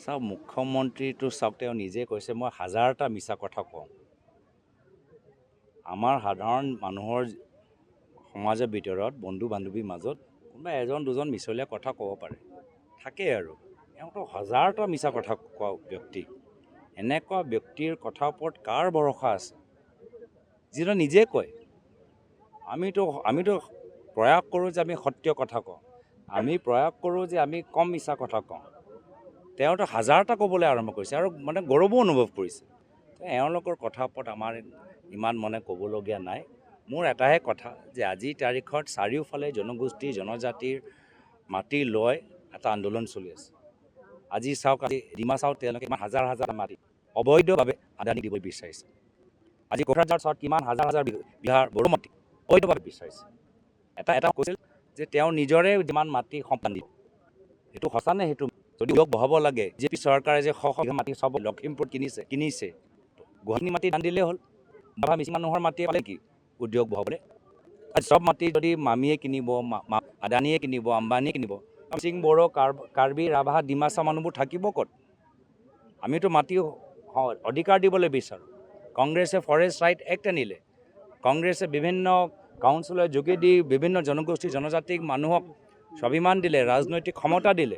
চাওক মুখ্যমন্ত্ৰীটো চাওক তেওঁ নিজে কৈছে মই হাজাৰটা মিছা কথা কওঁ। আমাৰ সাধাৰণ মানুহৰ সমাজৰ ভিতৰত বন্ধু বান্ধৱীৰ মাজত কোনোবা এজন দুজন মিছলীয়া কথা ক'ব পাৰে, থাকেই আৰু তেওঁতো হাজাৰটা মিছা কথা কোৱা ব্যক্তি। এনেকুৱা ব্যক্তিৰ কথাৰ ওপৰত কাৰ ভৰসা আছে যিটো নিজে কয়? আমিতো প্ৰয়াস কৰোঁ যে আমি সত্য কথা কওঁ, আমি প্ৰয়াস কৰোঁ যে আমি কম মিছা কথা কওঁ। তেওঁতো হাজাৰটা ক'বলৈ আৰম্ভ কৰিছে আৰু মানে গৌৰৱো অনুভৱ কৰিছে। এওঁলোকৰ কথাৰ ওপৰত আমাৰ ইমান ক'বলগীয়া নাই। মোৰ এটাহে কথা যে আজিৰ তাৰিখত চাৰিওফালে জনগোষ্ঠী জনজাতিৰ মাটি লৈ এটা আন্দোলন চলি আছে। আজি চাওক, আজি ডিমা চাওক, তেওঁলোকে ইমান হাজাৰ হাজাৰ মাটি অবৈধভাৱে আদানী দিব বিচাৰিছে। আজি কোকৰাঝাৰ চাওক কিমান হাজাৰ হাজাৰ বিঘাৰ বড়ো মাটি অবৈধভাৱে বিচাৰিছে। এটা কৈছিল যে তেওঁ নিজৰে যিমান মাটি সম্পত্তি দিব, সেইটো সঁচা নে? সেইটো যদি উদ্যোগ বহাব লাগে, বিজেপি চৰকাৰে যে শ বিঘা মাটি চব লখিমপুৰ কিনিছে গুৱাহাটী মাটি দান দিলেই হ'ল। বা মিচিং মানুহৰ মাটি পালে কি উদ্যোগ বহাবলৈ? চব মাটি যদি মামীয়ে কিনিব, আদানীয়ে কিনিব, আম্বানীয়ে কিনিব, মিচিং বড়ো কাৰ্বি ৰাভা ডিমাচা মানুহবোৰ থাকিব ক'ত? আমিতো মাটি অধিকাৰ দিবলৈ বিচাৰোঁ। কংগ্ৰেছে ফৰেষ্ট ৰাইট এক্ট আনিলে, কংগ্ৰেছে বিভিন্ন কাউন্সিলৰ যোগেদি বিভিন্ন জনগোষ্ঠী জনজাতিক মানুহক স্বাভিমান দিলে, ৰাজনৈতিক ক্ষমতা দিলে।